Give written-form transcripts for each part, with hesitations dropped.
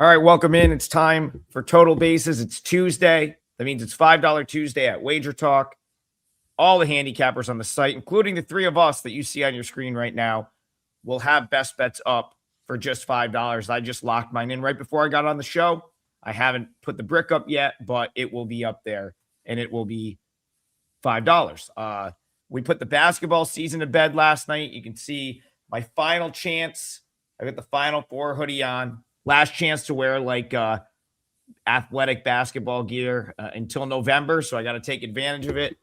All right, welcome in. It's time for Total Bases. It's Tuesday. That means it's $5 Tuesday at WagerTalk. All the handicappers on the site, including the three of us that you see on your screen right now, will have best bets up for just $5. I just locked mine in right before I got on the show. I haven't put the brick up yet, but it will be up there, and it will be $5. We put the basketball season to bed last night. You can see my final chance. I got the Final Four hoodie on. Last chance to wear athletic basketball gear until November, so I got to take advantage of it.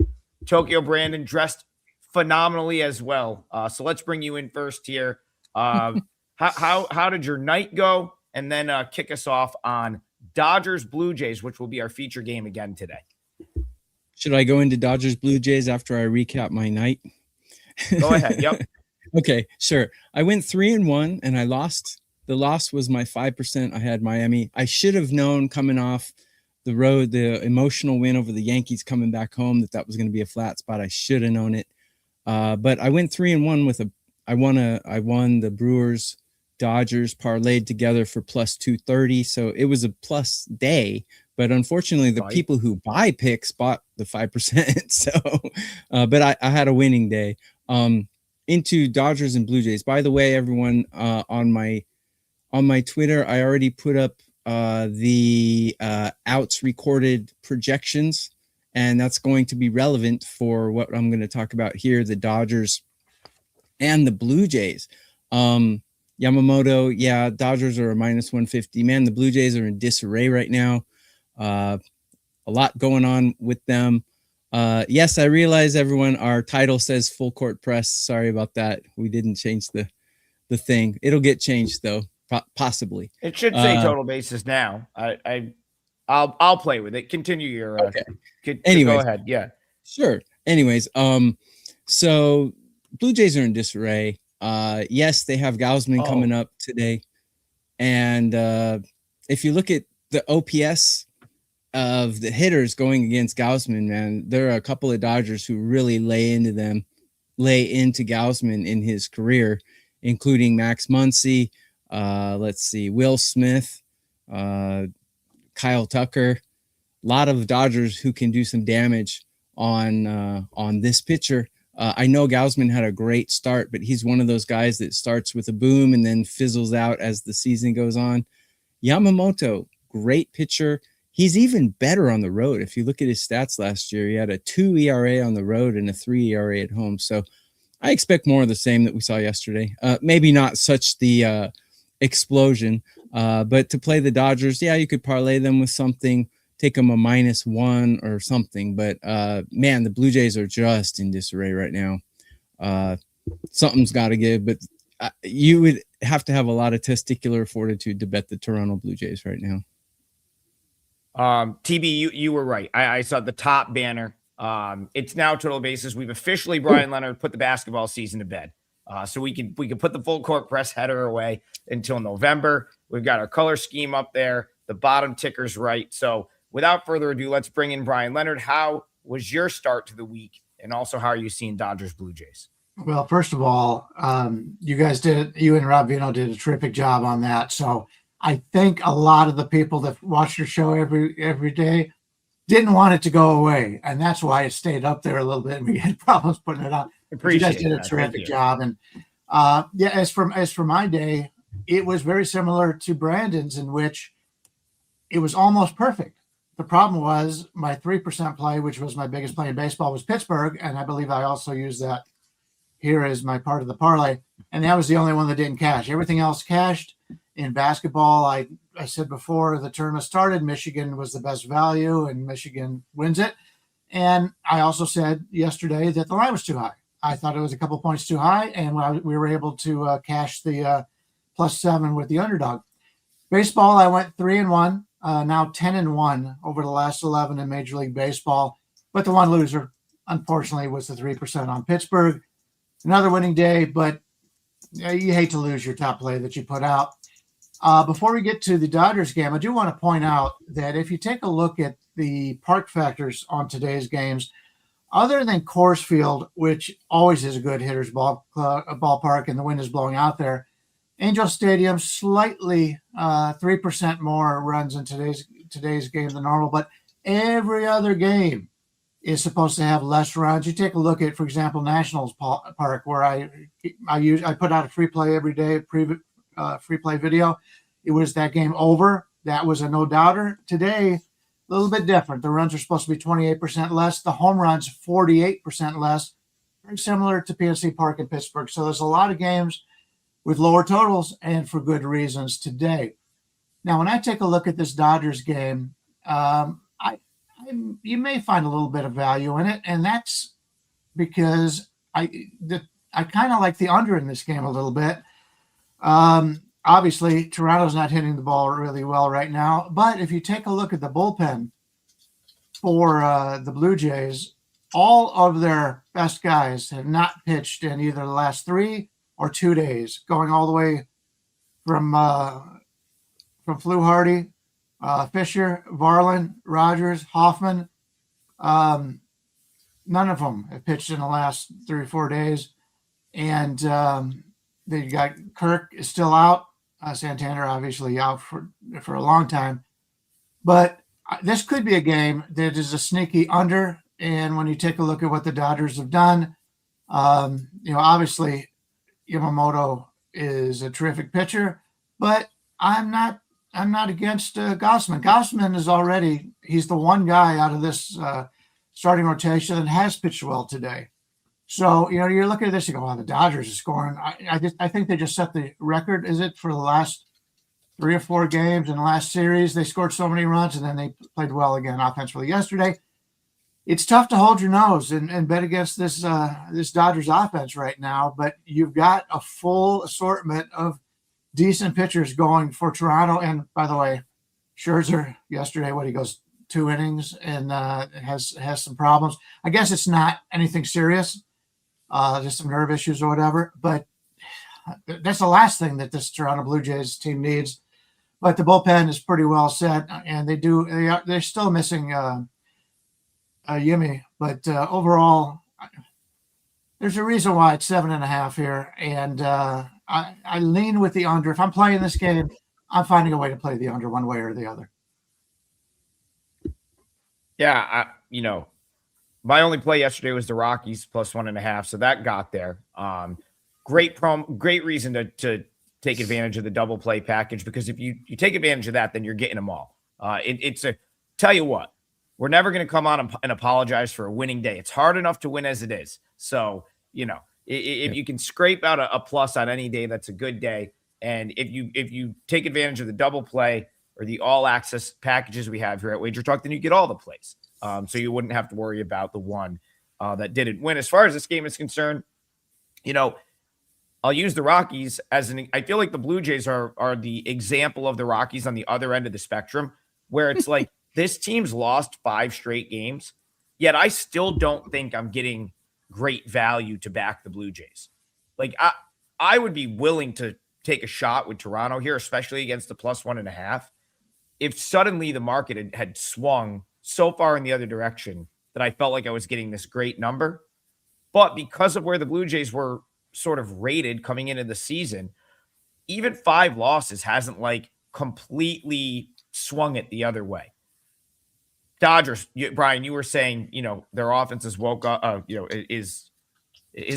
Tokyo Brandon dressed phenomenally as well. So let's bring you in first here. How did your night go? And then kick us off on Dodgers Blue Jays, which will be our feature game again today. Should I go into Dodgers Blue Jays after I recap my night? Go ahead. Yep. Okay, sure. I went 3-1 and I lost. The loss was my 5%. I had Miami. I should have known coming off the road, the emotional win over the Yankees coming back home, that was going to be a flat spot. I should have known it. But I went 3-1 with I won the Brewers Dodgers parlayed together for plus 230. So it was a plus day, but unfortunately the people who buy picks bought the 5%. So, but I had a winning day. Into Dodgers and Blue Jays. By the way, everyone, on my Twitter, I already put up the outs recorded projections, and that's going to be relevant for what I'm going to talk about here, the Dodgers and the Blue Jays. Yamamoto, yeah, Dodgers are a minus 150. Man, the Blue Jays are in disarray right now. A lot going on with them. Yes, I realize, everyone, our title says full court press. Sorry about that. We didn't change the thing. It'll get changed, though. Possibly. It should say Total Bases now. I'll play with it. Continue your okay. Anyways, go ahead. Yeah. Sure. Anyways, so Blue Jays are in disarray. Yes, they have Gausman coming up today. And if you look at the OPS of the hitters going against Gausman, man, there are a couple of Dodgers who really lay into Gausman in his career, including Max Muncy. Let's see, Will Smith, Kyle Tucker, a lot of Dodgers who can do some damage on this pitcher. I know Gausman had a great start, but he's one of those guys that starts with a boom and then fizzles out as the season goes on. Yamamoto, great pitcher. He's even better on the road. If you look at his stats last year, he had a 2 ERA on the road and a 3 ERA at home. So I expect more of the same that we saw yesterday. Maybe not such the explosion, but to play the Dodgers, yeah, you could parlay them with something, take them a -1 or something. But man, the Blue Jays are just in disarray right now. Something's got to give, but you would have to have a lot of testicular fortitude to bet the Toronto Blue Jays right now. TB, you were right. I saw the top banner. It's now Total Bases. We've officially, Bryan Leonard, put the basketball season to bed. So we can put the full court press header away until November. We've got our color scheme up there. The bottom ticker's right. So without further ado, let's bring in Bryan Leonard. How was your start to the week? And also, how are you seeing Dodgers Blue Jays? Well, first of all, you and Rob Vino did a terrific job on that. So I think a lot of the people that watch your show every day didn't want it to go away. And that's why it stayed up there a little bit. And we had problems putting it on. You guys did a terrific job. And yeah, as for my day, it was very similar to Brandon's, in which it was almost perfect. The problem was my 3% play, which was my biggest play in baseball, was Pittsburgh. And I believe I also used that here as my part of the parlay. And that was the only one that didn't cash. Everything else cashed. In basketball, I said before the tournament started, Michigan was the best value and Michigan wins it. And I also said yesterday that the line was too high. I thought it was a couple points too high, and we were able to cash the +7 with the underdog. Baseball, I went 3-1, now 10-1 over the last 11 in Major League Baseball. But the one loser, unfortunately, was the 3% on Pittsburgh. Another winning day, but you hate to lose your top play that you put out. Before we get to the Dodgers game, I do want to point out that if you take a look at the park factors on today's games, other than Coors Field, which always is a good hitter's ballpark and the wind is blowing out there, Angel Stadium, slightly 3% more runs in today's game than normal, but every other game is supposed to have less runs. You take a look at, for example, Nationals Park, where I put out a free play every day, free play video. It was that game over. That was a no doubter. Today, a little bit different. The runs are supposed to be 28% less. The home runs 48% less. Very similar to PNC Park in Pittsburgh. So there's a lot of games with lower totals, and for good reasons today. Now, when I take a look at this Dodgers game, you may find a little bit of value in it, and that's because I kind of like the under in this game a little bit. Obviously, Toronto's not hitting the ball really well right now, but if you take a look at the bullpen for the Blue Jays, all of their best guys have not pitched in either the last 3 or 2 days, going all the way from Fluharty, Fisher, Varland, Rogers, Hoffman. None of them have pitched in the last 3 or 4 days. And they got Kirk is still out. Santander obviously out for a long time. But this could be a game that is a sneaky under. And when you take a look at what the Dodgers have done, obviously Yamamoto is a terrific pitcher, but I'm not against Gausman. Gausman is he's the one guy out of this starting rotation that has pitched well today. So, you're looking at this, you go, wow, the Dodgers are scoring. I think they just set the record, is it, for the last 3 or 4 games in the last series. They scored so many runs, and then they played well again offensively yesterday. It's tough to hold your nose and bet against this Dodgers offense right now, but you've got a full assortment of decent pitchers going for Toronto. And by the way, Scherzer yesterday, he goes 2 innings and has some problems. I guess it's not anything serious, just some nerve issues or whatever, but that's the last thing that this Toronto Blue Jays team needs. But the bullpen is pretty well set, and they're still missing Yimi, but overall, there's a reason why it's 7.5 here, and I lean with the under. If I'm playing this game, I'm finding a way to play the under one way or the other. Yeah, my only play yesterday was the Rockies plus 1.5, so that got there. Great reason to take advantage of the double play package, because if you take advantage of that, then you're getting them all. Tell you what. We're never going to come on and apologize for a winning day. It's hard enough to win as it is. So, if you can scrape out a plus on any day, that's a good day. And if you take advantage of the double play or the all access packages we have here at WagerTalk, then you get all the plays. So you wouldn't have to worry about the one that didn't win. As far as this game is concerned, I'll use the Rockies I feel like the Blue Jays are the example of the Rockies on the other end of the spectrum, where it's like, this team's lost 5 straight games, yet I still don't think I'm getting great value to back the Blue Jays. Like, I would be willing to take a shot with Toronto here, especially against the plus 1.5. If suddenly the market had swung so far in the other direction that I felt like I was getting this great number. But because of where the Blue Jays were sort of rated coming into the season, even 5 losses hasn't completely swung it the other way. Dodgers, Brian, you were saying, their offense is woke up, is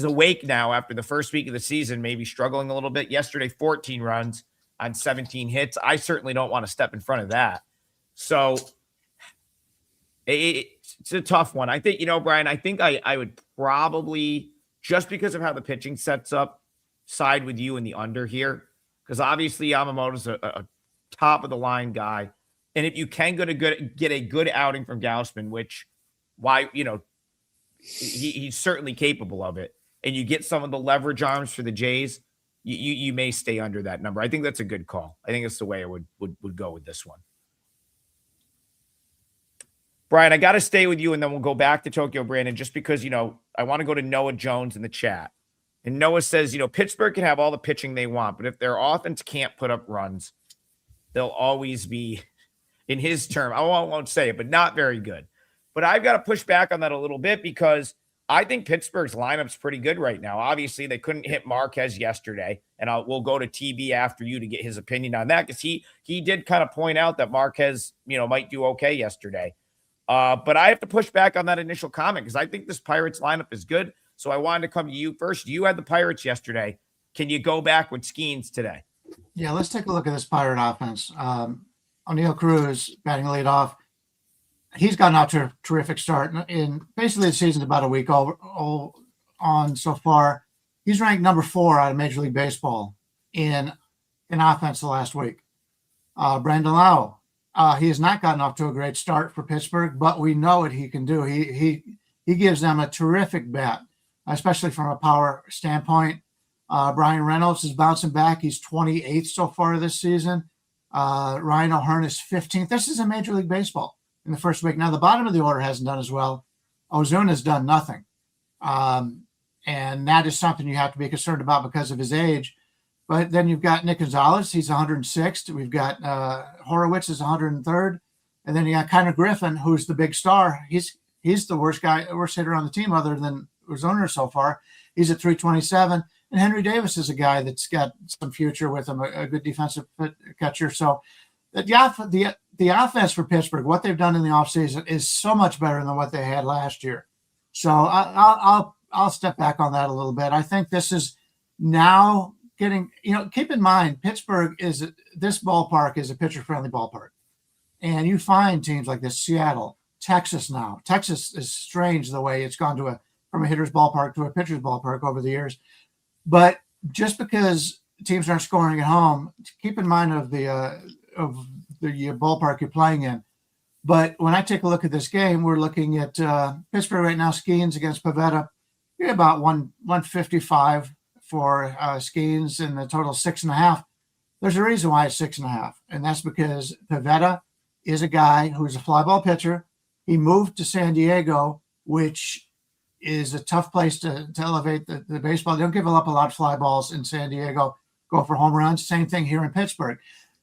awake now after the first week of the season, maybe struggling a little bit. Yesterday, 14 runs on 17 hits. I certainly don't want to step in front of that. So it's a tough one. I think, Brian, I think I would probably, just because of how the pitching sets up, side with you in the under here, because obviously Yamamoto's a top of the line guy. And if you can get a good outing from Gausman, which he's certainly capable of it, and you get some of the leverage arms for the Jays, you may stay under that number. I think that's a good call. I think that's the way I would go with this one. Brian, I got to stay with you, and then we'll go back to Tokyo Brandon, just because, I want to go to Noah Jones in the chat. And Noah says, Pittsburgh can have all the pitching they want, but if their offense can't put up runs, they'll always be, in his term, I won't say it, but not very good. But I've got to push back on that a little bit, because I think Pittsburgh's lineup's pretty good right now. Obviously, they couldn't hit Marquez yesterday, and we'll go to TB after you to get his opinion on that, because he did kind of point out that Marquez, might do okay yesterday. But I have to push back on that initial comment because I think this Pirates lineup is good. So I wanted to come to you first. You had the Pirates yesterday. Can you go back with Skeens today? Yeah, let's take a look at this Pirate offense. O'Neal Cruz batting leadoff. He's gotten out to a terrific start. In basically the season's about a week all on so far. He's ranked number 4 out of Major League Baseball in offense the last week. Brandon Lau, he has not gotten off to a great start for Pittsburgh, but we know what he can do. He gives them a terrific bat, especially from a power standpoint. Brian Reynolds is bouncing back. He's 28th so far this season. Ryan O'Hearn is 15th. This is in Major League Baseball in the first week. Now, the bottom of the order hasn't done as well. Ozuna's done nothing. And that is something you have to be concerned about because of his age. But then you've got Nick Gonzalez. He's 106th. We've got Horowitz is 103rd. And then you got Connor Griffin, who's the big star. He's the worst hitter on the team other than Ozuna so far. He's at 327. And Henry Davis is a guy that's got some future with him, a good defensive catcher. So the offense for Pittsburgh, what they've done in the offseason is so much better than what they had last year. So I'll step back on that a little bit. I think this is now getting, keep in mind, this ballpark is a pitcher-friendly ballpark. And you find teams like this, Seattle, Texas now. Texas is strange the way it's gone from a hitter's ballpark to a pitcher's ballpark over the years. But just because teams aren't scoring at home, keep in mind of the ballpark you're playing in. But when I take a look at this game, we're looking at Pittsburgh right now, Skeens against Pivetta. You're about 155 for Skeens, and the total 6.5. There's a reason why it's 6.5, and that's because Pivetta is a guy who's a fly ball pitcher. He moved to San Diego, which is a tough place to elevate the baseball. They don't give up a lot of fly balls in San Diego, go for home runs. Same thing here in Pittsburgh.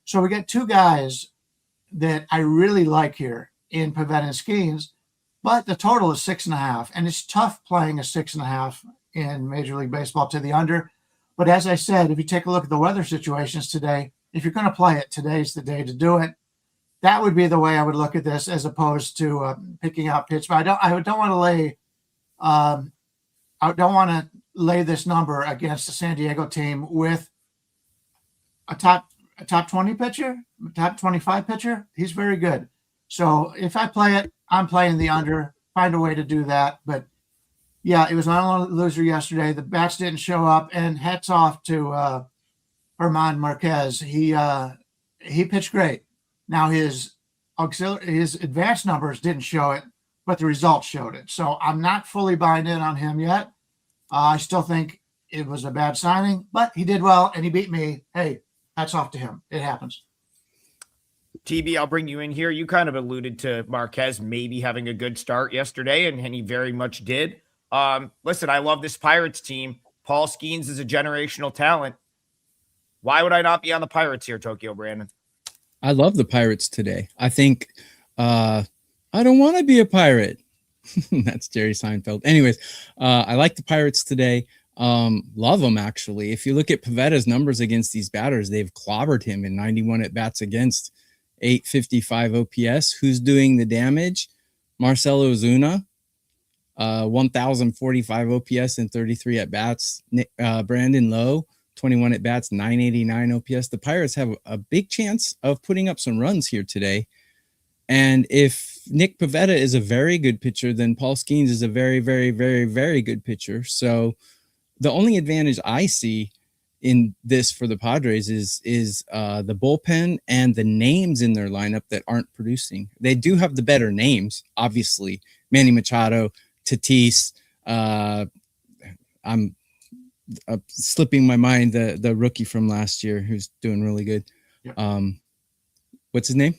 So we get two guys that I really like here in Pivetta and Skeens, but the total is 6.5, and it's tough playing a 6.5 in Major League Baseball to the under. But as I said, if you take a look at the weather situations today, if you're going to play it, today's the day to do it. That would be the way I would look at this, as opposed to picking out Pittsburgh. I don't want to lay this number against the San Diego team with a top 20 pitcher, top 25 pitcher. He's very good. So if I play it, I'm playing the under. Find a way to do that. But yeah, it was my only loser yesterday. The bats didn't show up, and hats off to German Marquez. He pitched great. Now his advanced numbers didn't show it, but the results showed it. So I'm not fully buying in on him yet. I still think it was a bad signing, but he did well and he beat me. Hey, hats off to him. It happens. TB, I'll bring you in here. You kind of alluded to Marquez maybe having a good start yesterday, and he very much did. Listen, I love this Pirates team. Paul Skeens is a generational talent. Why would I not be on the Pirates here, Tokyo Brandon? I love the Pirates today. I think I don't want to be a Pirate. That's Jerry Seinfeld. Anyways, I like the Pirates today. Love them, actually. If you look at Pavetta's numbers against these batters, they've clobbered him in 91 at-bats against, 855 OPS. Who's doing the damage? Marcell Ozuna, 1,045 OPS and 33 at-bats. Brandon Lowe, 21 at-bats, 989 OPS. The Pirates have a big chance of putting up some runs here today. And if Nick Pivetta is a very good pitcher, then Paul Skeens is a very, very, very, very good pitcher. So the only advantage I see in this for the Padres is the bullpen and the names in their lineup that aren't producing. They do have the better names, obviously. Manny Machado, Tatis. I'm slipping my mind the rookie from last year who's doing really good. Yep. What's his name?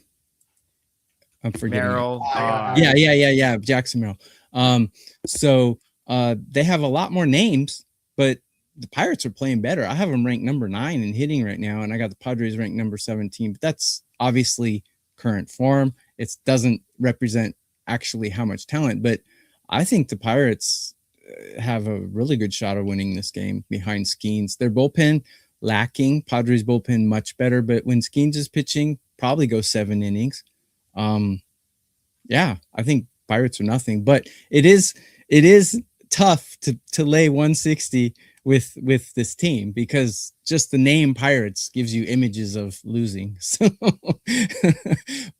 I'm forgetting. Merrill. Yeah. Jackson Merrill. So they have a lot more names, but the Pirates are playing better. I have them ranked number 9 in hitting right now, and I got the Padres ranked number 17. But that's obviously current form. It doesn't represent actually how much talent. But I think the Pirates, have a really good shot of winning this game behind Skeens. Their bullpen lacking. Padres bullpen much better, but when Skeens is pitching, probably go 7 innings. Yeah, I think Pirates are nothing, but it is tough to lay 160 with this team because just the name Pirates gives you images of losing. So,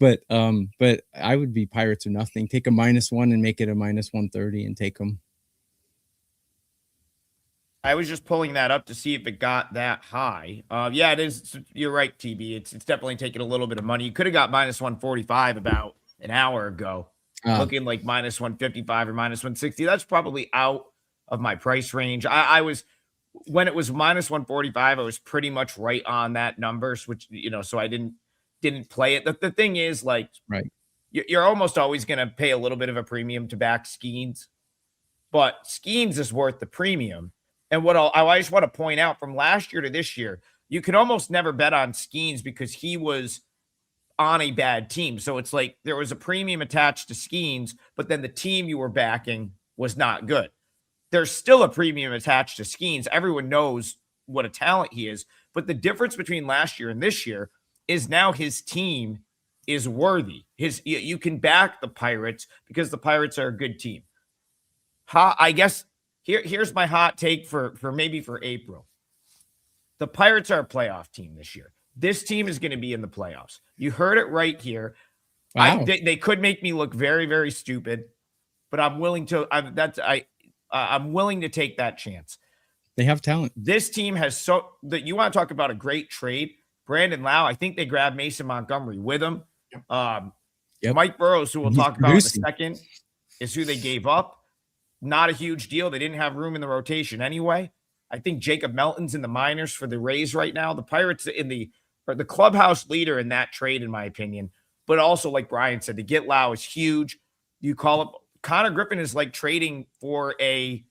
but I would be Pirates or nothing. Take a -1 and make it a -130 and take them. I was just pulling that up to see if it got that high. Yeah, it is. You're right, TB. It's definitely taking a little bit of money. You could have got -145 about an hour ago, looking like -155 or -160. That's probably out of my price range. I was, when it was -145, I was pretty much right on that number, which, so I didn't play it. The thing is, like, right, you're almost always going to pay a little bit of a premium to back Skeens, but Skeens is worth the premium. And what I just want to point out, from last year to this year, you can almost never bet on Skeens because he was on a bad team. So it's like there was a premium attached to Skeens, but then the team you were backing was not good. There's still a premium attached to Skeens. Everyone knows what a talent he is. But the difference between last year and this year is now his team is worthy. You can back the Pirates because the Pirates are a good team. I guess here's my hot take for April. The Pirates are a playoff team this year. This team is going to be in the playoffs. You heard it right here. Wow. They could make me look very, very stupid, but I'm willing to. I'm willing to take that chance. They have talent. This team has you want to talk about a great trade. Brandon Lau, I think they grabbed Mason Montgomery with him. Yep. Mike Burrows, who we'll talk about in a second, is who they gave up. Not a huge deal. They didn't have room in the rotation anyway. I think Jacob Melton's in the minors for the Rays right now. The Pirates are the clubhouse leader in that trade, in my opinion. But also, like Brian said, to get Lau is huge. You call up Connor Griffin is like trading for a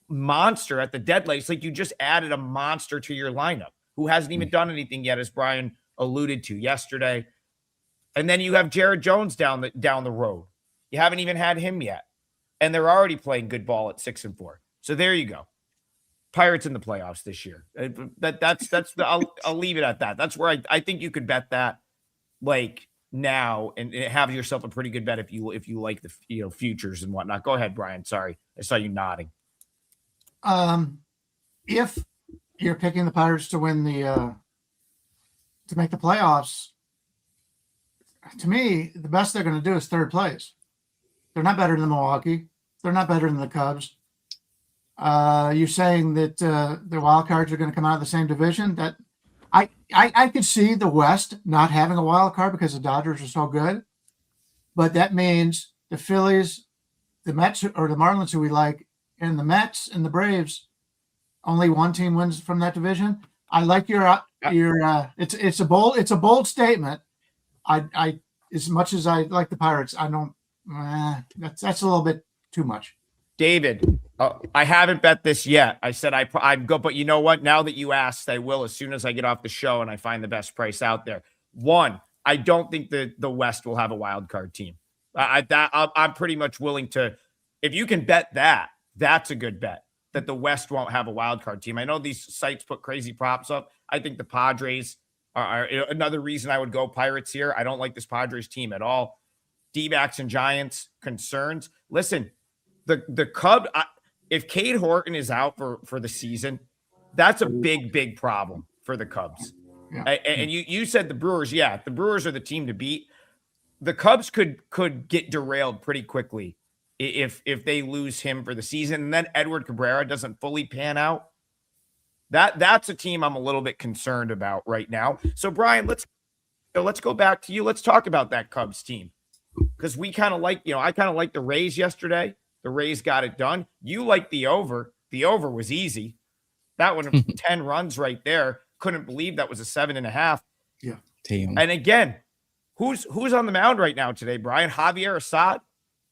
monster at the deadline. It's like you just added a monster to your lineup who hasn't even done anything yet, as Brian alluded to yesterday. And then you have Jared Jones down the road. You haven't even had him yet. And they're already playing good ball at 6-4. So there you go. Pirates in the playoffs this year. I'll leave it at that. That's where I think you could bet that like now and have yourself a pretty good bet if you like the futures and whatnot. Go ahead, Brian. Sorry, I saw you nodding. If you're picking the Pirates to win to make the playoffs, to me, the best they're going to do is third place. They're not better than Milwaukee. They're not better than the Cubs. You're saying that the wild cards are going to come out of the same division. That I could see the West not having a wild card because the Dodgers are so good, but that means the Phillies, the Mets or the Marlins, who we like, and the Mets and the Braves, only one team wins from that division. I like your it's a bold statement. I as much as I like the Pirates, I don't. That's a little bit too much. David, I haven't bet this yet. I said I'd go, but you know what? Now that you asked, I will as soon as I get off the show and I find the best price out there. One, I don't think that the West will have a wild card team. I'm pretty much willing to. If you can bet that, that's a good bet that the West won't have a wild card team. I know these sites put crazy props up. I think the Padres are another reason I would go Pirates here. I don't like this Padres team at all. D-backs and Giants concerns. Listen, the Cubs, if Cade Horton is out for the season, that's a big problem for the Cubs. Yeah. And you said the Brewers. Yeah, the Brewers are the team to beat. The Cubs could get derailed pretty quickly if they lose him for the season, and then Edward Cabrera doesn't fully pan out. That's a team I'm a little bit concerned about right now. So Brian, let's go back to you. Let's talk about that Cubs team. Because we kind of like, I kind of like the Rays yesterday. The Rays got it done. You like the over. The over was easy. That one, 10 runs right there. Couldn't believe that was a 7.5. Yeah. Damn. And again, who's on the mound right now today, Brian? Javier Assad.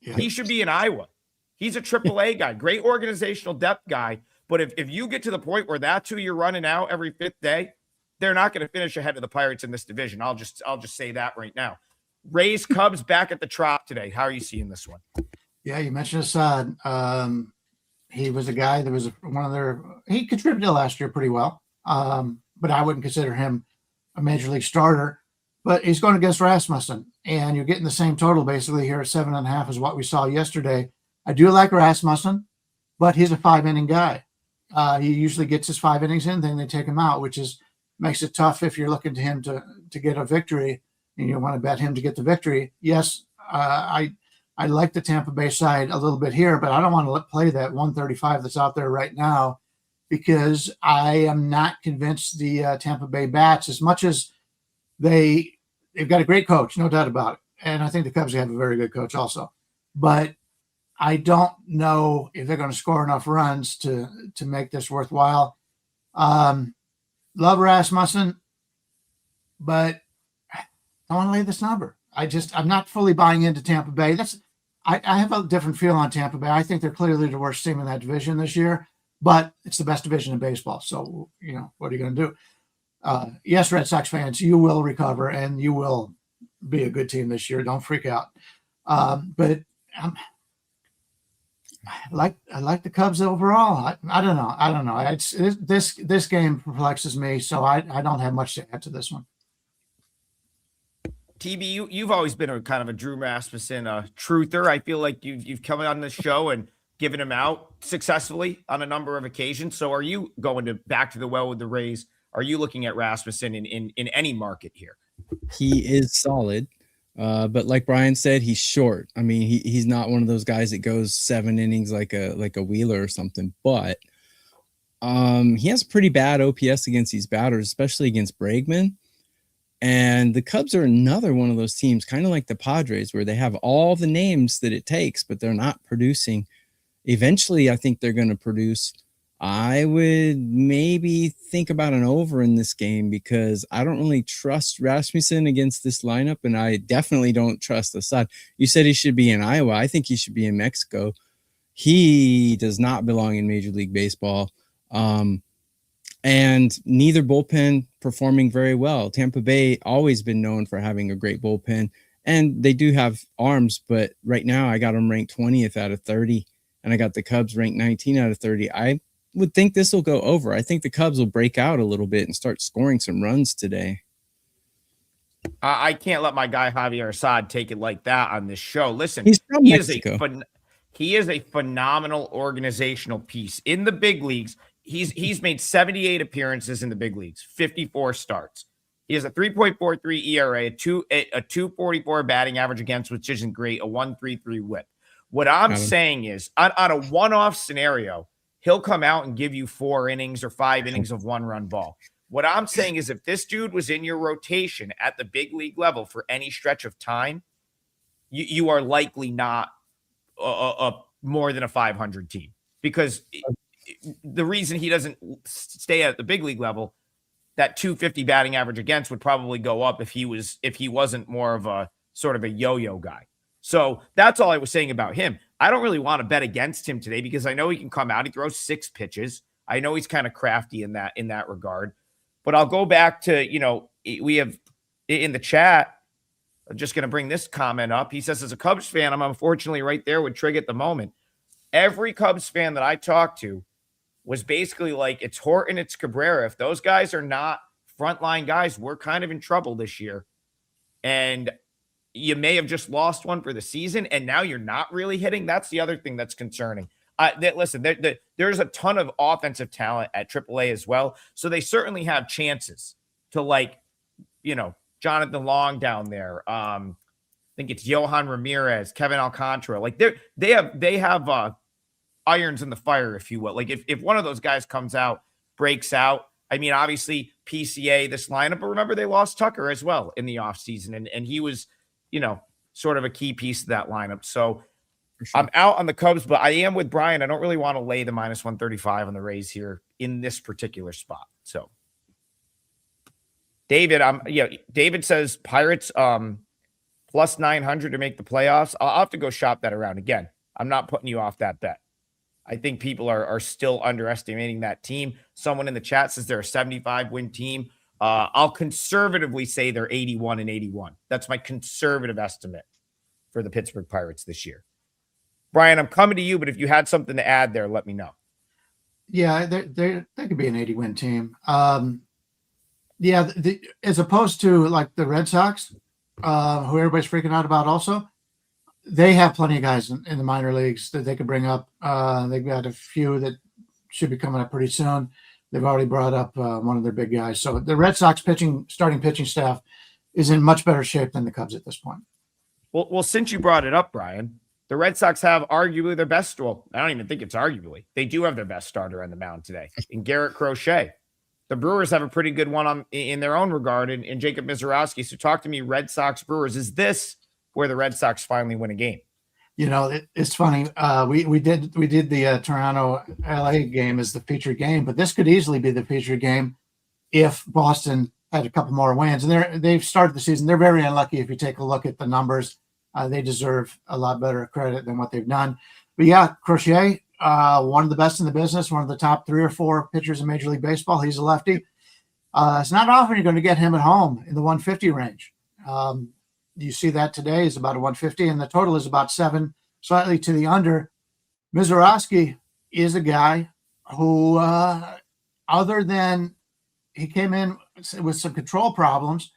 Yeah. He should be in Iowa. He's a AAA guy, great organizational depth guy. But if you get to the point where that's who you're running out every fifth day, they're not going to finish ahead of the Pirates in this division. I'll just say that right now. Rays Cubs back at the Trop today. How are you seeing this one? Yeah, you mentioned Assad. he was a guy that was he contributed last year pretty well. But I wouldn't consider him a major league starter. But he's going against Rasmussen, and you're getting the same total basically here at 7.5 is what we saw yesterday. I do like Rasmussen, but he's a 5-inning guy. He usually gets his 5 innings in, then they take him out, which makes it tough if you're looking to him to get a victory and you want to bet him to get the victory. Yes, I like the Tampa Bay side a little bit here, but I don't want to play that 135 that's out there right now because I am not convinced the Tampa Bay bats, as much as they've got a great coach, no doubt about it. And I think the Cubs have a very good coach also. But I don't know if they're going to score enough runs to make this worthwhile. Love Rasmussen, but I want to lay this number. I'm not fully buying into Tampa Bay. I have a different feel on Tampa Bay. I think they're clearly the worst team in that division this year, but it's the best division in baseball. So, what are you going to do? Yes, Red Sox fans, you will recover and you will be a good team this year. Don't freak out. But I like the Cubs overall. I don't know. This game perplexes me, so I don't have much to add to this one. TB, you've always been a kind of a Drew Rasmussen truther. I feel like you've come on this show and given him out successfully on a number of occasions. So are you going back to the well with the Rays? Are you looking at Rasmussen in any market here? He is solid. But like Brian said, he's short. I mean, he's not one of those guys that goes 7 innings like a Wheeler or something, but he has pretty bad OPS against these batters, especially against Bregman. And the Cubs are another one of those teams, kind of like the Padres, where they have all the names that it takes, but they're not producing. Eventually, I think they're going to produce. I would maybe think about an over in this game because I don't really trust Rasmussen against this lineup, and I definitely don't trust Assad. You said he should be in Iowa. I think he should be in Mexico. He does not belong in Major League Baseball. And neither bullpen performing very well. Tampa Bay always been known for having a great bullpen, and they do have arms, but right now I got them ranked 20th out of 30, and I got the Cubs ranked 19 out of 30. I would think this will go over. I think the Cubs will break out a little bit and start scoring some runs today. I can't let my guy Javier Assad take it like that on this show. Listen, He's from Mexico. He is a phenomenal organizational piece in the big leagues. He's made 78 appearances in the big leagues, 54 starts. He has a 3.43 ERA, a 244 batting average against, which isn't great, a 1.33 whip. What I'm saying is, on a one-off scenario, he'll come out and give you 4 innings or 5 innings of one-run ball. What I'm saying is, if this dude was in your rotation at the big league level for any stretch of time, you are likely not a more than a 500 team, because the reason he doesn't stay at the big league level, that 250 batting average against would probably go up if he wasn't more of a sort of a yo-yo guy. So that's all I was saying about him. I don't really want to bet against him today because I know he can come out. He throws 6 pitches. I know he's kind of crafty in that regard. But I'll go back to, we have in the chat, I'm just going to bring this comment up. He says, as a Cubs fan, I'm unfortunately right there with Trig at the moment. Every Cubs fan that I talked to was basically like, it's Horton, it's Cabrera. If those guys are not frontline guys, we're kind of in trouble this year. And you may have just lost one for the season, and now you're not really hitting. That's the other thing that's concerning. There's a ton of offensive talent at AAA as well, so they certainly have chances to, Jonathan Long down there. I think it's Johan Ramirez, Kevin Alcantara. Like they have irons in the fire, if you will. Like if one of those guys comes out, breaks out. I mean, obviously PCA, this lineup, but remember they lost Tucker as well in the offseason, and he was, sort of a key piece of that lineup. So sure. I'm out on the Cubs, but I am with Brian. I don't really want to lay the minus 135 on the Rays here in this particular spot. So David says Pirates plus 900 to make the playoffs. I'll have to go shop that around again. I'm not putting you off that bet. I think people are still underestimating that team. Someone in the chat says they're a 75-win team. I'll conservatively say they're 81-81. That's my conservative estimate for the Pittsburgh Pirates this year. Bryan, I'm coming to you, but if you had something to add there, let me know. Yeah, they could be an 80-win team. Yeah, as opposed to like the Red Sox, who everybody's freaking out about also, they have plenty of guys in the minor leagues that they could bring up. They've got a few that should be coming up pretty soon. They've already brought up one of their big guys. So the Red Sox starting pitching staff is in much better shape than the Cubs at this point. Well, since you brought it up, Bryan, the Red Sox have arguably their best. Well, I don't even think it's arguably. They do have their best starter on the mound today in Garrett Crochet. The Brewers have a pretty good one in their own regard in Jacob Misiorowski. So talk to me, Red Sox Brewers. Is this where the Red Sox finally win a game? You know, it's funny. We did the Toronto LA game as the featured game, but this could easily be the featured game if Boston had a couple more wins. And they've started the season. They're very unlucky if you take a look at the numbers. They deserve a lot better credit than what they've done. But yeah, Crochet, one of the best in the business, one of the top 3 or 4 pitchers in Major League Baseball. He's a lefty. It's not often you're going to get him at home in the 150 range. You see that today is about a 150, and the total is about 7, slightly to the under. Misiorowski is a guy who, other than he came in with some control problems,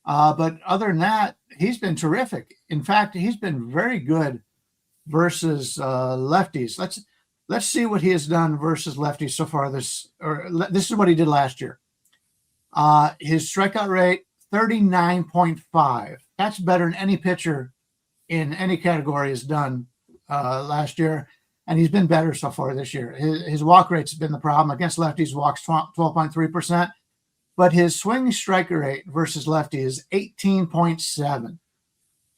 but other than that, he's been terrific. In fact, he's been very good versus lefties. Let's see what he has done versus lefties so far. This is what he did last year. His strikeout rate, 39.5. That's better than any pitcher in any category has done last year, and he's been better so far this year. His walk rate's been the problem. Against lefties, walks 12.3%, but his swing strike rate versus lefty is 18.7.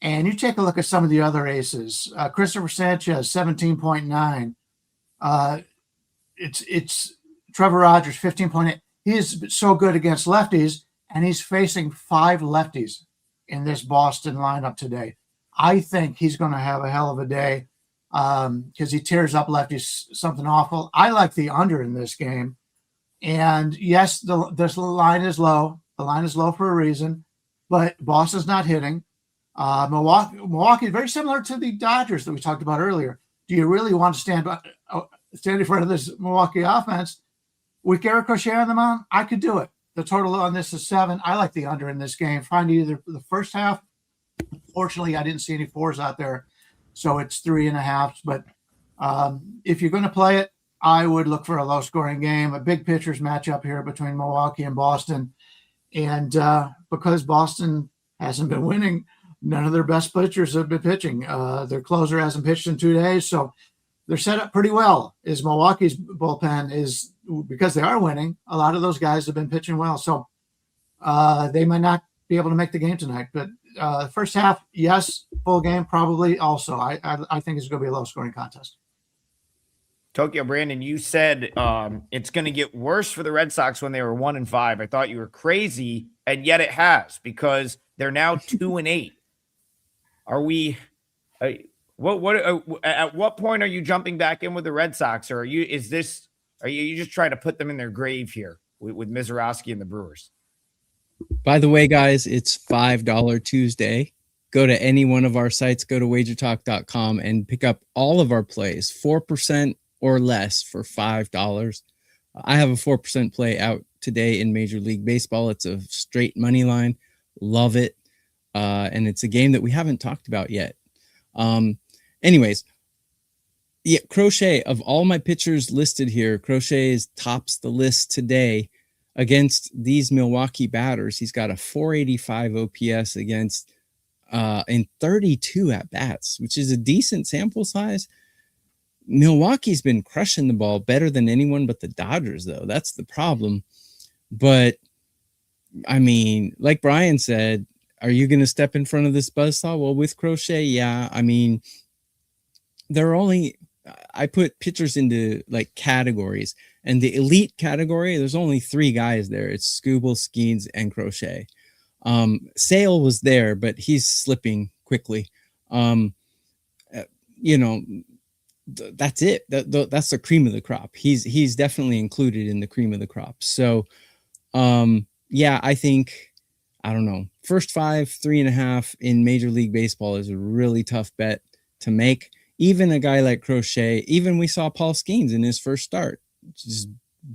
And you take a look at some of the other aces. Christopher Sanchez, 17.9. It's Trevor Rogers, 15.8. He is so good against lefties, and he's facing 5 lefties in this Boston lineup today. I think he's going to have a hell of a day because he tears up lefties something awful. I like the under in this game. And yes, this line is low. The line is low for a reason, but Boston's not hitting. Milwaukee is very similar to the Dodgers that we talked about earlier. Do you really want to stand in front of this Milwaukee offense with Garrett Crochet on the mound? I could do it. The total on this is 7. I like the under in this game. Find either the first half. Fortunately, I didn't see any 4s out there, so it's 3.5. But if you're going to play it, I would look for a low-scoring game, a big pitchers matchup here between Milwaukee and Boston. And because Boston hasn't been winning, none of their best pitchers have been pitching. Their closer hasn't pitched in 2 days, so they're set up pretty well. Is Milwaukee's bullpen is because they are winning. A lot of those guys have been pitching well, so they might not be able to make the game tonight. But first half, yes. Full game, probably. Also, I think it's going to be a low-scoring contest. Tokyo Brandon, you said it's going to get worse for the Red Sox when they were 1-5. I thought you were crazy, and yet it has because they're now 2-8. Are we? At what point are you jumping back in with the Red Sox, or are you just trying to put them in their grave here with Misiorowski and the Brewers? By the way, guys, it's $5 Tuesday. Go to any one of our sites, go to WagerTalk.com and pick up all of our plays, 4% or less for $5. I have a 4% play out today in Major League Baseball. It's a straight money line. Love it. And it's a game that we haven't talked about yet. Anyways, yeah, Crochet, of all my pitchers listed here, Crochet tops the list today against these Milwaukee batters. He's got a 485 OPS against in 32 at bats, which is a decent sample size. Milwaukee's been crushing the ball better than anyone but the Dodgers, though. That's the problem. But I mean, like Bryan said, are you going to step in front of this buzzsaw? Well, with Crochet, yeah. I mean, I put pitchers into like categories, and the elite category, there's only 3 guys there. It's Skubal, Skeens, and Crochet. Sale was there, but he's slipping quickly. That's it. That's the cream of the crop. He's definitely included in the cream of the crop. So, yeah, I think, I don't know, first 5, 3.5 in Major League Baseball is a really tough bet to make. even a guy like Crochet, even we saw Paul Skeens in his first start, just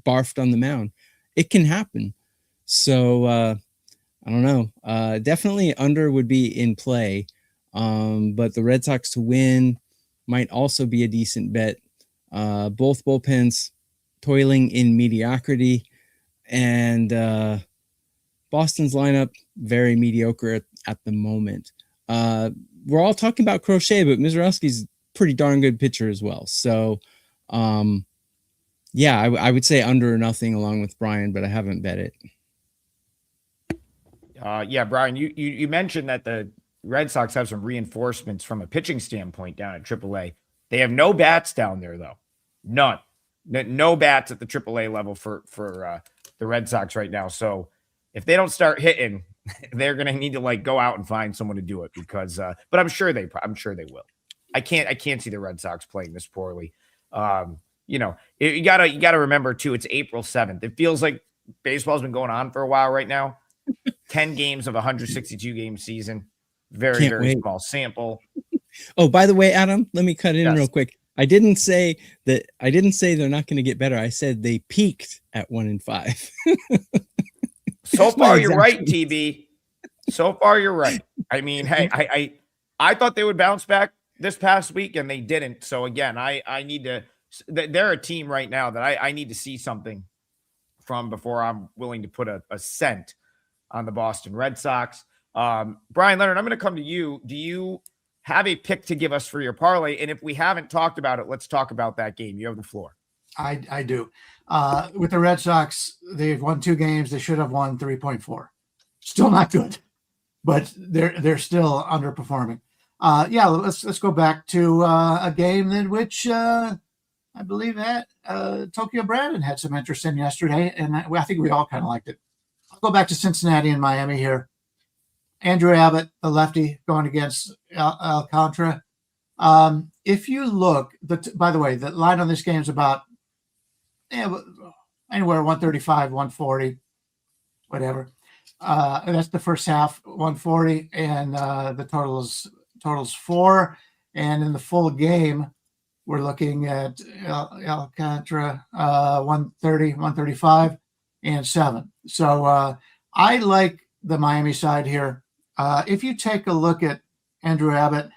barfed on the mound. It can happen. So I don't know. Definitely under would be in play. But the Red Sox to win might also be a decent bet. Both bullpens toiling in mediocrity, and Boston's lineup very mediocre at the moment. We're all talking about Crochet, but Mizorowski's pretty darn good pitcher as well. So, yeah, I would say under or nothing along with Bryan, but I haven't bet it. Yeah, Bryan, you mentioned that the Red Sox have some reinforcements from a pitching standpoint down at AAA. They have no bats down there, though. None. No bats at the AAA level for the Red Sox right now. So if they don't start hitting, they're going to need to like go out and find someone to do it because, but I'm sure they will. I can't see the Red Sox playing this poorly. You know, you gotta remember too, it's April 7th. It feels like baseball's been going on for a while right now. 10 games of a 162 game season. Very small sample. Oh, by the way, Adam, let me cut in real quick. I didn't say they're not going to get better. I said they peaked at 1-5. So far, you're right, TB. So far, you're right. I mean, hey, I thought they would bounce back this past week, and they didn't. So again, I need to. They're a team right now that I need to see something from before I'm willing to put a cent on the Boston Red Sox. Bryan Leonard, I'm going to come to you. Do you have a pick to give us for your parlay? And if we haven't talked about it, let's talk about that game. You have the floor. I do. With the Red Sox, they've won 2 games. They should have won 3.4. Still not good, but they're still underperforming. Yeah, let's go back to a game in which I believe that Tokyo Brandon had some interest in yesterday, and I think we all kind of liked it. I'll go back to Cincinnati and Miami here. Andrew Abbott, the lefty, going against Alcantara. If you look, by the way, the line on this game is about anywhere 135, 140, whatever. And that's the first half, 140, and the totals 4. And in the full game, we're looking at Alcantara 130, 135, and 7. So I like the Miami side here. If you take a look at Andrew Abbott,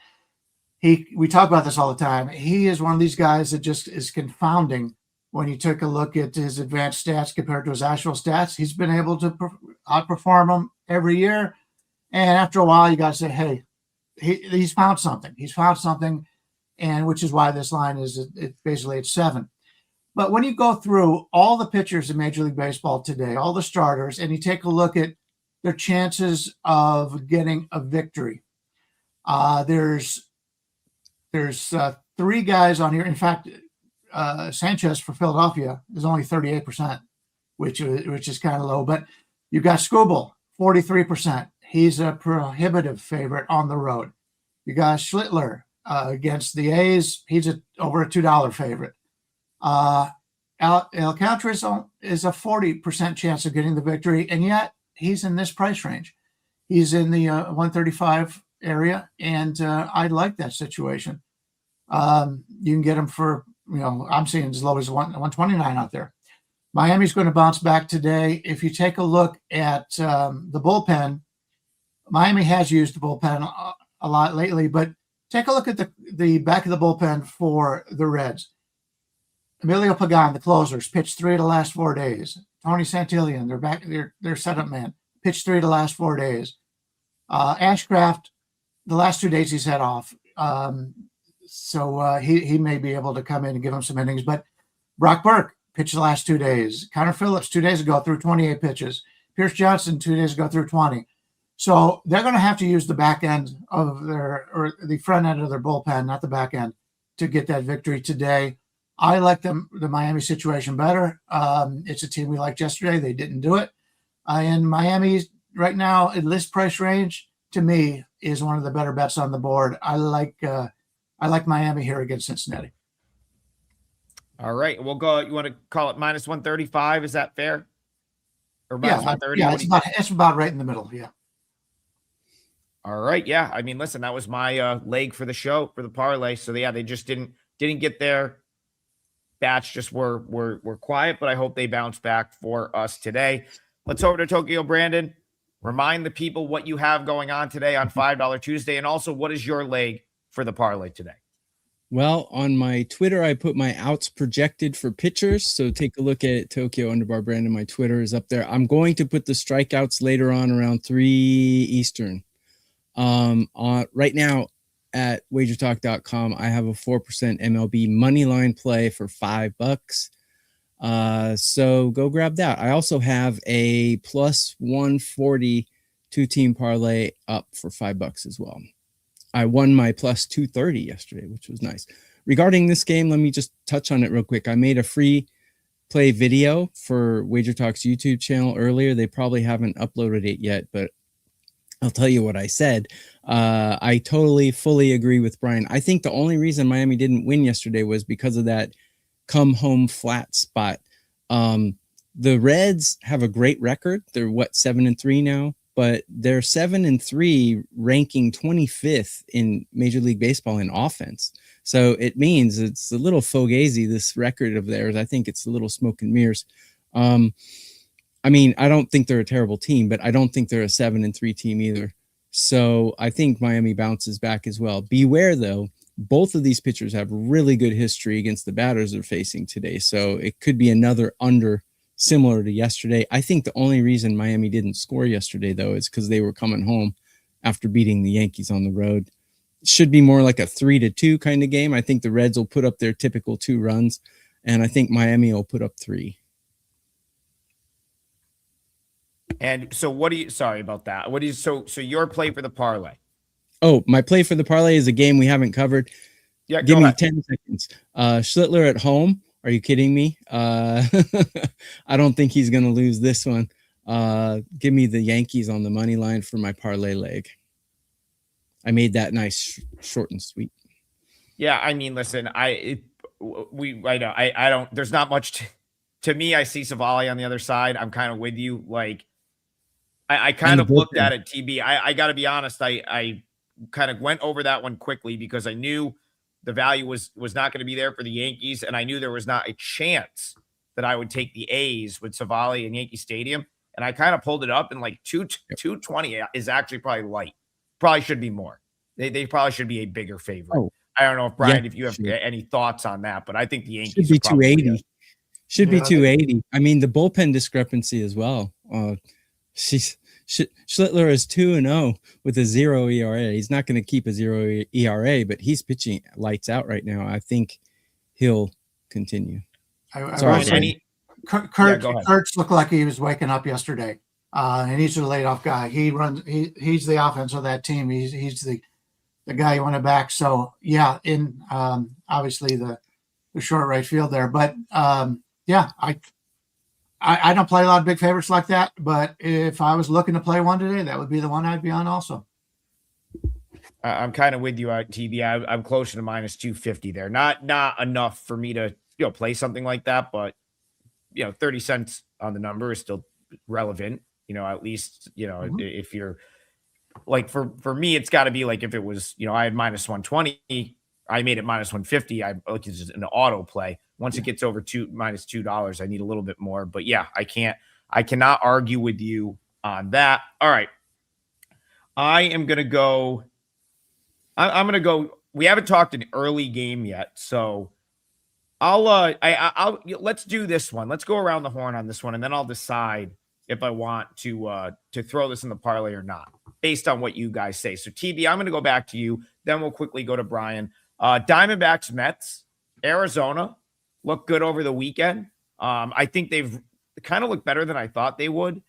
we talk about this all the time. He is one of these guys that just is confounding when you take a look at his advanced stats compared to his actual stats. He's been able to outperform them every year. And after a while, you got to say, hey, he's found something. He's found something, and which is why this line is basically at 7. But when you go through all the pitchers in Major League Baseball today, all the starters, and you take a look at their chances of getting a victory, there's 3 guys on here. In fact, Sanchez for Philadelphia is only 38%, which is kind of low. But you've got Skubal, 43%. He's a prohibitive favorite on the road. You got Schlittler against the A's. He's over a $2 favorite. Alcantara is a 40% chance of getting the victory, and yet he's in this price range. He's in the 135 area, and I like that situation. You can get him for, I'm seeing as low as 129 out there. Miami's going to bounce back today. If you take a look at the bullpen, Miami has used the bullpen a lot lately, but take a look at the back of the bullpen for the Reds. Emilio Pagan, the closers, pitched 3 of the last 4 days. Tony Santillan, their setup man, pitched 3 of the last 4 days. Ashcraft, the last 2 days he's had off. So he may be able to come in and give him some innings. But Brock Burke pitched the last 2 days. Connor Phillips 2 days ago threw 28 pitches. Pierce Johnson 2 days ago threw 20. So they're going to have to use the back end of or the front end of their bullpen, not the back end, to get that victory today. I like the Miami situation better. It's a team we liked yesterday. They didn't do it. And Miami right now at this price range, to me, is one of the better bets on the board. I like Miami here against Cincinnati. All right, we'll go. You want to call it minus 135? Is that fair? Or minus 130? Yeah, it's about right in the middle. Yeah. All right. Yeah. I mean, listen, that was my leg for the show for the parlay. So yeah, they just didn't get there. Bats just were quiet, but I hope they bounce back for us today. Let's over to Tokyo. Brandon, remind the people what you have going on today on $5 Tuesday, and also what is your leg for the parlay today? Well, on my Twitter, I put my outs projected for pitchers. So take a look at Tokyo _ Brandon. My Twitter is up there. I'm going to put the strikeouts later on around 3 Eastern. Right now at WagerTalk.com, I have a 4% MLB money line play for $5. So go grab that. I also have a plus 140 2-team parlay up for $5 as well. I won my plus 230 yesterday, which was nice. Regarding this game, let me just touch on it real quick. I made a free play video for WagerTalk's YouTube channel earlier. They probably haven't uploaded it yet, but I'll tell you what I said. I totally, fully agree with Brian. I think the only reason Miami didn't win yesterday was because of that come home flat spot. The Reds have a great record. They're 7-3 now, but they're 7-3, ranking 25th in Major League Baseball in offense. So it means it's a little fugazi, this record of theirs. I think it's a little smoke and mirrors. I mean, I don't think they're a terrible team, but I don't think they're a 7-3 team either. So I think Miami bounces back as well. Beware, though, both of these pitchers have really good history against the batters they're facing today. So it could be another under similar to yesterday. I think the only reason Miami didn't score yesterday, though, is because they were coming home after beating the Yankees on the road. It should be more like a 3-2 kind of game. I think the Reds will put up their typical 2 runs, and I think Miami will put up 3. And so sorry about that. So your play for the parlay? Oh, my play for the parlay is a game we haven't covered. Yeah, give me ahead. 10 seconds. Schlittler at home. Are you kidding me? I don't think he's going to lose this one. Give me the Yankees on the money line for my parlay leg. I made that nice, short and sweet. Yeah, I mean, listen, I don't. There's not much to me. I see Savali on the other side. I'm kind of with you. Like, I kind of looked at it. TB. I got to be honest. I kind of went over that one quickly because I knew the value was not going to be there for the Yankees, and I knew there was not a chance that I would take the A's with Savali in Yankee Stadium. And I kind of pulled it up, and like 220 is actually probably light. Probably should be more. They probably should be a bigger favorite. Oh, I don't know if Brian, if you have any thoughts on that, but I think the Yankees should be 280. Should be 280. I mean, the bullpen discrepancy as well. Schlittler is 2-0 with a 0 ERA. He's not going to keep a 0 ERA, but he's pitching lights out right now. I think he'll continue. Kurtz looked like he was waking up yesterday, and he's a laid-off guy. He's the offense of that team. He's the guy you want to back. So yeah, in obviously the short right field there, but yeah, I don't play a lot of big favorites like that, but if I was looking to play one today, that would be the one I'd be on also. I'm kind of with you, TB. I'm closer to minus 250 there. Not enough for me to play something like that, but 30 cents on the number is still relevant. At least if you're like for me, it's got to be like if it was I had minus 120, I made it minus 150. I like it's just an auto play. Once it gets over minus $2, I need a little bit more. But yeah, I cannot argue with you on that. All right. I'm going to go. We haven't talked an early game yet. So I'll let's do this one. Let's go around the horn on this one. And then I'll decide if I want to throw this in the parlay or not, based on what you guys say. So TB, I'm going to go back to you. Then we'll quickly go to Brian. Diamondbacks, Mets, Arizona. Look good over the weekend. I think they've kind of looked better than I thought they would,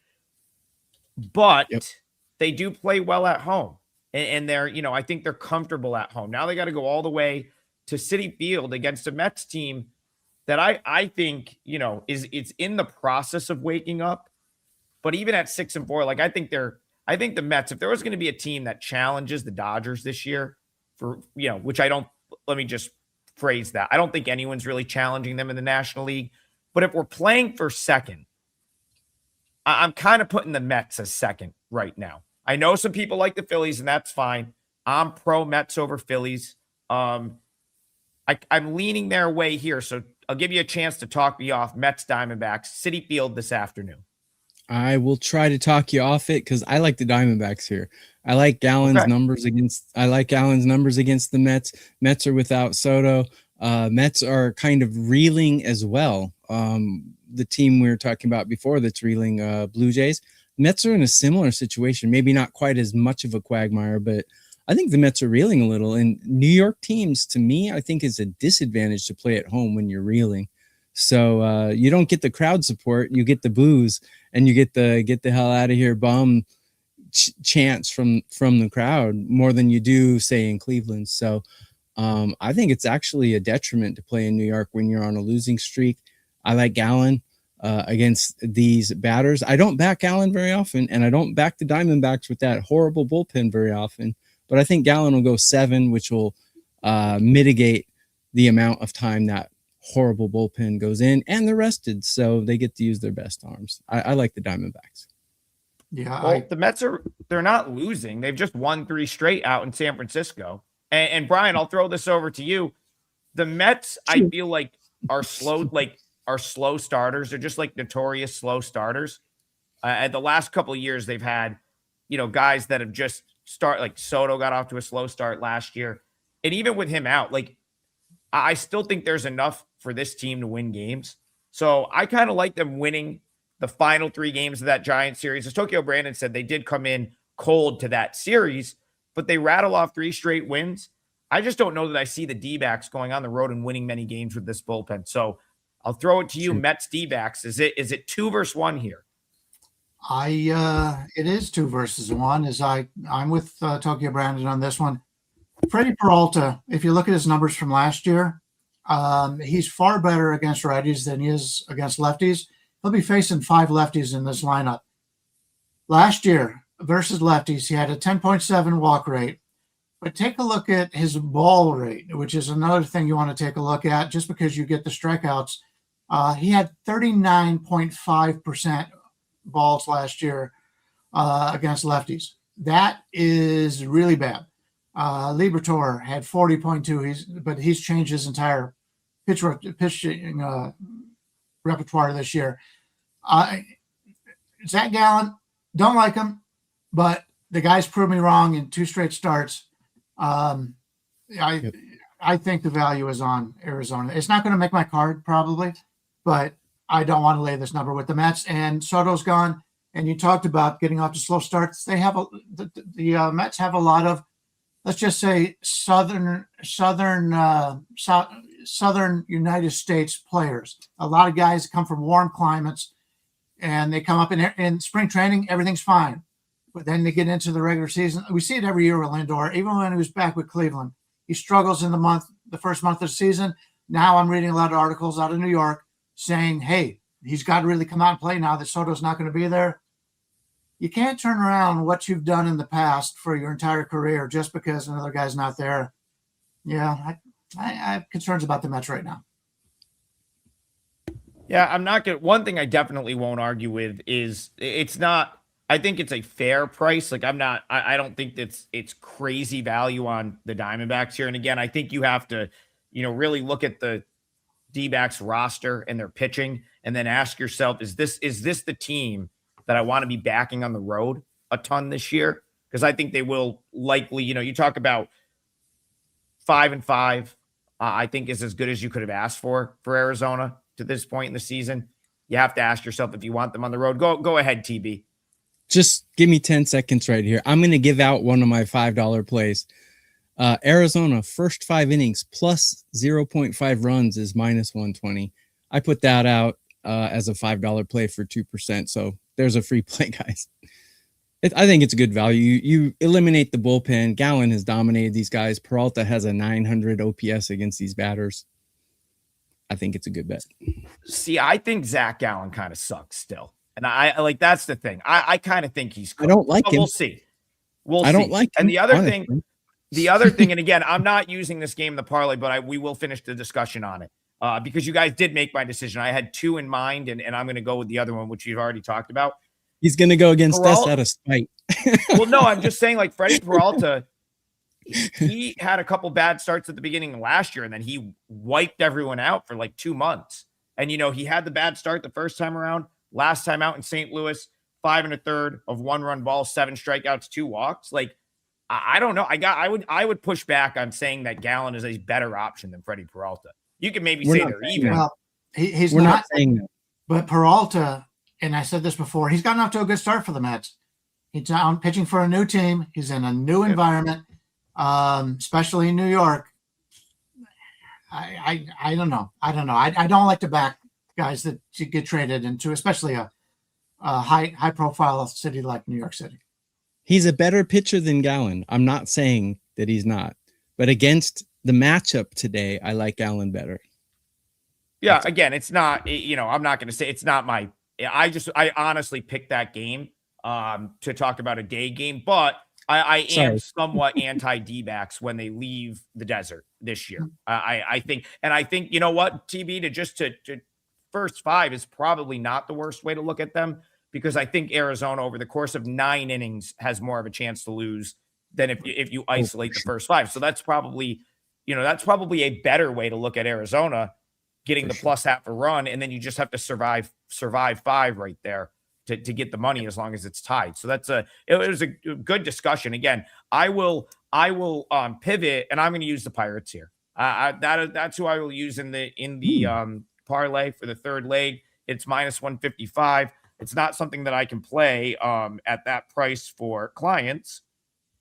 but they do play well at home, and they're, I think they're comfortable at home. Now they got to go all the way to Citi Field against a Mets team that I think, it's in the process of waking up, but even at 6-4, like I think the Mets, if there was going to be a team that challenges the Dodgers this year for, which let me just phrase that. I don't think anyone's really challenging them in the National League, but if we're playing for second, I'm kind of putting the Mets as second right now. I know some people like the Phillies, and that's fine. I'm pro Mets over Phillies. I'm leaning their way here, so I'll give you a chance to talk me off Mets Diamondbacks, Citi Field this afternoon. I will try to talk you off it because I like the Diamondbacks here. I like Gallen's numbers against the Mets. Mets are without Soto. Mets are kind of reeling as well. The team we were talking about before that's reeling, Blue Jays. Mets are in a similar situation, maybe not quite as much of a quagmire, but I think the Mets are reeling a little. And New York teams, to me, I think is a disadvantage to play at home when you're reeling. So you don't get the crowd support, you get the boos, and you get the get the hell out of here bum chants from the crowd more than you do, say, in Cleveland. So I think it's actually a detriment to play in New York when you're on a losing streak. I like Gallen against these batters. I don't back Gallen very often, and I don't back the Diamondbacks with that horrible bullpen very often. But I think Gallen will go 7, which will mitigate the amount of time that horrible bullpen goes in, and they're rested, so they get to use their best arms. I like the Diamondbacks. Yeah, well, the Mets they're not losing. They've just won 3 straight out in San Francisco. And Brian, I'll throw this over to you. The Mets, I feel like, are slow starters. They're just like notorious slow starters. At the last couple of years, they've had, guys that have just like Soto got off to a slow start last year. And even with him out, like, I still think there's enough for this team to win games. So I kind of like them winning the final 3 games of that Giants series. As Tokyo Brandon said, they did come in cold to that series, but they rattle off 3 straight wins. I just don't know that I see the D-backs going on the road and winning many games with this bullpen. So I'll throw it to you, Mets D-backs. Is it 2 versus 1 here? It is 2 versus 1. I'm with Tokyo Brandon on this one. Freddie Peralta, if you look at his numbers from last year, he's far better against righties than he is against lefties. He'll be facing 5 lefties in this lineup. Last year versus lefties, he had a 10.7 walk rate. But take a look at his ball rate, which is another thing you want to take a look at just because you get the strikeouts. He had 39.5% balls last year against lefties. That is really bad. Liberatore had 40.2. But he's changed his entire pitching repertoire this year. Zach Gallen, don't like him, but the guy's proved me wrong in 2 straight starts. I think the value is on Arizona. It's not going to make my card probably, but I don't want to lay this number with the Mets. And Soto's gone. And you talked about getting off to slow starts. They have the Mets have a lot of, let's just say, southern United States players. A lot of guys come from warm climates, and they come up in spring training. Everything's fine, but then they get into the regular season. We see it every year with Lindor. Even when he was back with Cleveland, he struggles in the first month of the season. Now I'm reading a lot of articles out of New York saying, hey, he's got to really come out and play now that Soto's not going to be there. You can't turn around what you've done in the past for your entire career just because another guy's not there. Yeah, I have concerns about the Mets right now. Yeah, I'm not going to. One thing I definitely won't argue with is it's not, I think it's a fair price. Like I don't think it's crazy value on the Diamondbacks here. And again, I think you have to, really look at the D-backs roster and their pitching and then ask yourself, is this the team that I want to be backing on the road a ton this year? Because I think they will likely, you talk about 5-5, I think is as good as you could have asked for Arizona to this point in the season. You have to ask yourself if you want them on the road. Go ahead, TB. Just give me 10 seconds right here. I'm going to give out one of my $5 plays. Arizona, first 5 innings, plus 0.5 runs is minus 120. I put that out as a $5 play for 2%. So there's a free play, guys. I think it's a good value. You eliminate the bullpen. Gallen has dominated these guys. Peralta has a 900 OPS against these batters. I think it's a good bet. See, I think Zach Gallen kind of sucks still. And I like, that's the thing. I kind of think he's cooked. I don't like him. We'll see. I don't like him. And the other thing, and again, I'm not using this game in the parlay, but we will finish the discussion on it because you guys did make my decision. I had 2 in mind, and I'm going to go with the other one, which you've already talked about. He's going to go against us out of spite. Well, no, I'm just saying, like, Freddie Peralta, he had a couple bad starts at the beginning of last year, and then he wiped everyone out for like 2 months. And, he had the bad start the first time around, last time out in St. Louis, 5 1/3 of 1-run balls, 7 strikeouts, 2 walks. Like, I don't know. I would push back on saying that Gallen is a better option than Freddie Peralta. You can maybe say they're even. Well, he's We're not saying that. But Peralta, and I said this before, he's gotten off to a good start for the Mets. He's down pitching for a new team. He's in a new environment, especially in New York. I don't know. I don't like to back guys that get traded into, especially a high profile city like New York City. He's a better pitcher than Gallen. I'm not saying that he's not, but against the matchup today, I like Gallen better. Yeah, again, it's not, I'm not going to say it's not I honestly picked that game to talk about a day game, but I am somewhat anti D-backs when they leave the desert this year. I think, you know what, TB, to first 5 is probably not the worst way to look at them, because I think Arizona over the course of 9 innings has more of a chance to lose than if you isolate the first 5. So that's probably, a better way to look at Arizona getting the plus half a run, and then you just have to survive 5 right there to get the money as long as it's tied. So it was a good discussion. Again, I will pivot, and I'm going to use the Pirates here. That's who I will use in the parlay for the third leg. It's minus 155. It's not something that I can play at that price for clients,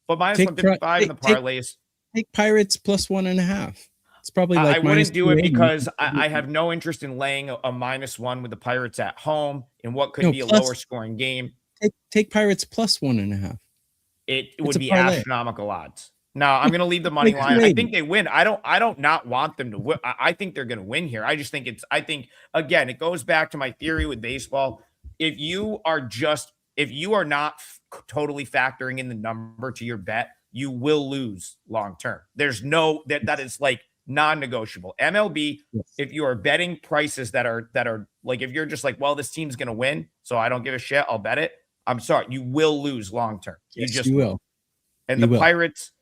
but minus 155 in the parlay is take Pirates plus 1.5. It's probably like I wouldn't do it because I have no interest in laying a -1 with the Pirates at home in what could be a lower scoring game. Take Pirates plus 1.5. It would be astronomical odds. No, I'm going to leave the money line. I think they win. I don't not want them to win. I think they're going to win here. I just think again, it goes back to my theory with baseball. If you are not totally factoring in the number to your bet, you will lose long term. There's no that is like non-negotiable. MLB, if you are betting prices that are like, if you're just like, well, this team's going to win, so I don't give a shit, I'll bet it. I'm sorry, you will lose long term. Yes, you will. And the Pirates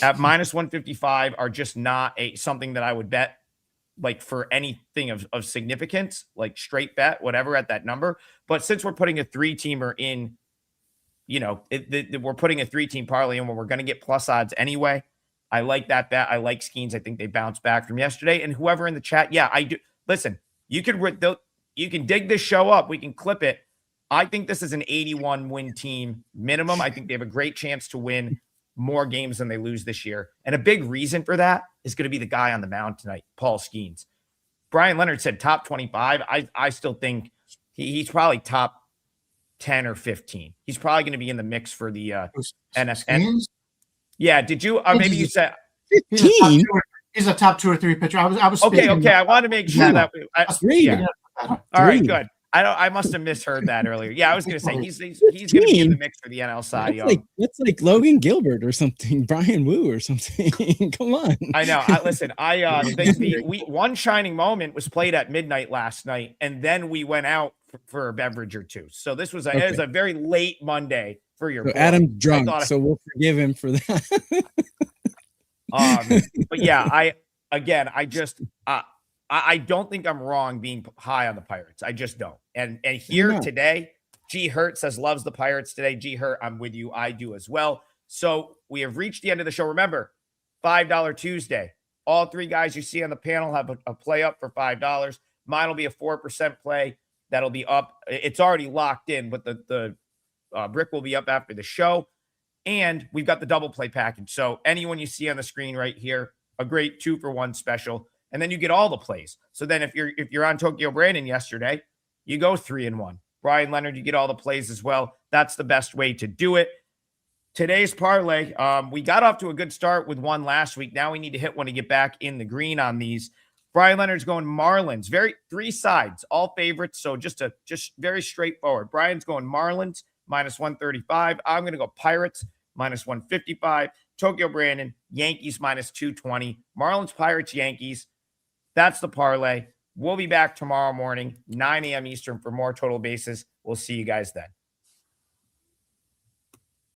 at minus 155 are just not something that I would bet like for anything of significance, like straight bet, whatever at that number. But since we're putting a 3-teamer in, we're putting a 3-team parlay in where we're going to get plus odds anyway. I like that bet. I like Skeens. I think they bounced back from yesterday. And whoever in the chat, yeah, I do. Listen, you can dig this show up. We can clip it. I think this is an 81 win team minimum. I think they have a great chance to win more games than they lose this year. And a big reason for that is going to be the guy on the mound tonight, Paul Skeens. Bryan Leonard said top 25. I still think he's probably top 10 or 15. He's probably going to be in the mix for the NSN. Yeah, did you? Maybe you said 15. He's a top 2 or 3 pitcher. I was okay. I wanted to make sure that. Yeah. All right, good. I must have misheard that earlier. Yeah, I was going to say he's going to be in the mix for the NL side. That's like Logan Gilbert or something, Brian Wu or something. Come on. I know. Listen, one shining moment was played at midnight last night, and then we went out for a beverage or two. So this was it was a very late Monday for your boy. Adam's drunk, so we'll forgive him for that. But yeah, I don't think I'm wrong being high on the Pirates. I just don't. And here today, G Hurt says loves the Pirates today. G Hurt, I'm with you. I do as well. So we have reached the end of the show. Remember, $5 Tuesday. All 3 guys you see on the panel have a play up for $5. Mine will be a 4% play. That'll be up. It's already locked in, but the brick will be up after the show. And we've got the double play package. So anyone you see on the screen right here, a great 2-for-1 special. And then you get all the plays. So then if you're on Tokyo Brandon yesterday, you go 3-1. Bryan Leonard, you get all the plays as well. That's the best way to do it. Today's parlay, we got off to a good start with one last week. Now we need to hit one to get back in the green on these. Bryan Leonard's going Marlins. 3 sides, all favorites. So just very straightforward. Brian's going Marlins minus 135. I'm going to go Pirates minus 155. Tokyo Brandon, Yankees minus 220. Marlins, Pirates, Yankees. That's the parlay. We'll be back tomorrow morning, 9 a.m. Eastern for more total bases. We'll see you guys then.